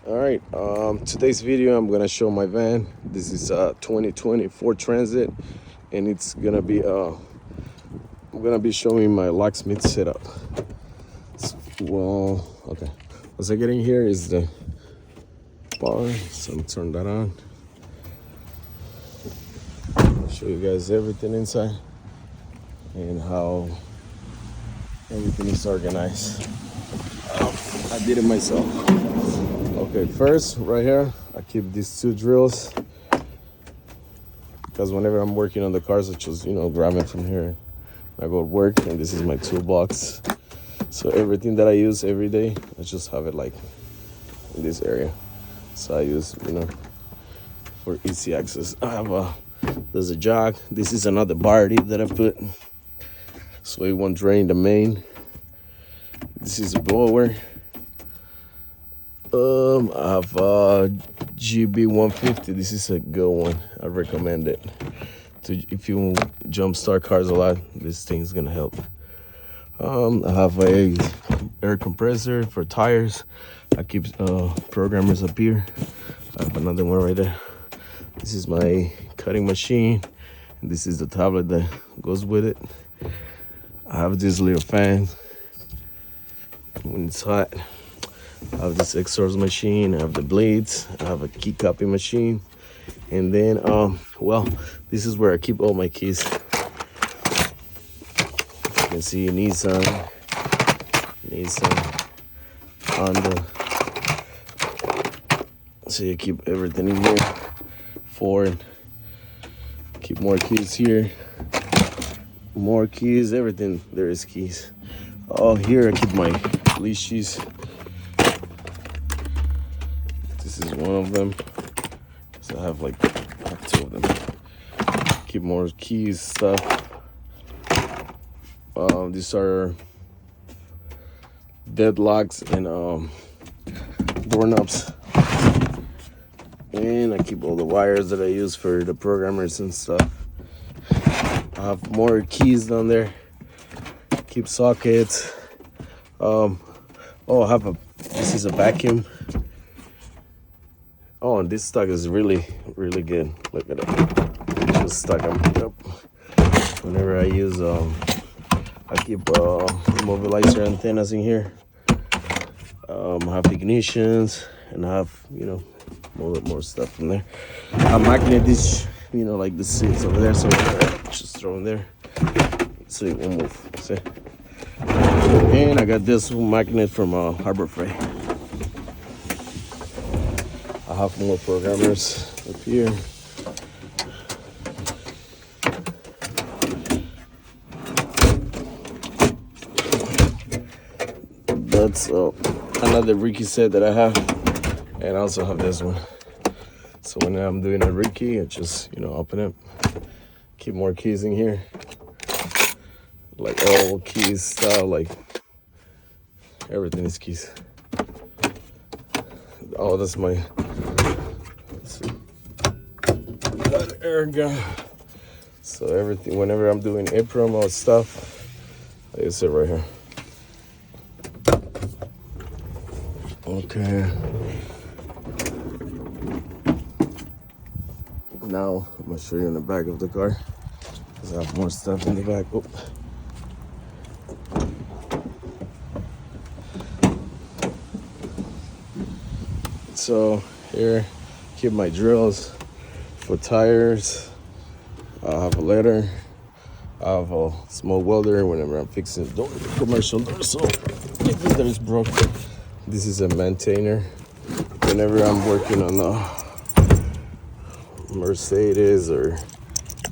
All right, today's video I'm gonna show my van. This is a 2020 Ford Transit, and it's gonna be I'm gonna be showing my locksmith setup. Well, okay, once I get in here is the bar, so I'm turn that on. Show you guys everything inside and how everything is organized. I did it myself. Okay, first right here I keep these two drills because whenever I'm working on the cars I just grab it from here. I go to work, and this is my toolbox, so everything that I use every day I just have it like in this area, so I use for easy access. I have there's a jog. This is another bar that I put so it won't drain the main. This is a blower. I have GB 150. This is a good one. I recommend it. If you jump start cars a lot, this thing's gonna help. I have a air compressor for tires. I keep programmers up here. I have another one right there. This is my cutting machine, and this is the tablet that goes with it. I have this little fan when it's hot. I have this exhaust machine. I have the blades. I have a key copy machine, and then well, this is where I keep all my keys. You can see Nissan, Honda. So you keep everything in here. Ford. Keep more keys here. More keys. Everything there is keys. Oh, here I keep my leashes. This is one of them. So I have two of them. Keep more keys, stuff. These are deadlocks and doorknobs. And I keep all the wires that I use for the programmers and stuff. I have more keys down there. Keep sockets. I have this is a vacuum. Oh, and this stock is really good. Look at it. Just stuck up. Whenever I use I keep immobilizer antennas in here. I have ignitions, and I have more stuff in there. I magnet this, like the seats over there, so just throw them there so it won't move. See? And I got this magnet from Harbor Freight. I have more programmers up here. That's another Ricky set that I have, and I also have this one. So when I'm doing a Ricky, I just open it. Keep more keys in here, like all keys style, like everything is keys. Oh, that's my air gun. So everything, whenever I'm doing apron or stuff, I use it right here. Okay. Now I'm gonna show you in the back of the car, because I have more stuff in the back. Oh. So here, keep my drills for tires. I have a letter. I have a small welder whenever I'm fixing the door, commercial door. So if that is broken, this is a maintainer. Whenever I'm working on Mercedes or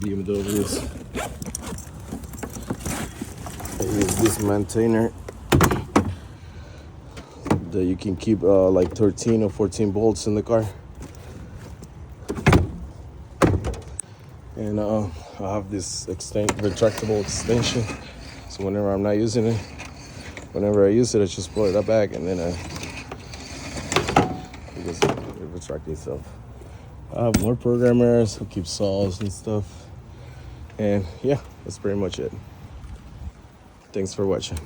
BMWs, I use this maintainer that you can keep like 13 or 14 bolts in the car. And I have this retractable extension, so whenever I'm not using it, whenever I use it, I just pull it back, and then it just retract itself. I have more programmers. I keep saws and stuff, and yeah, that's pretty much it. Thanks for watching.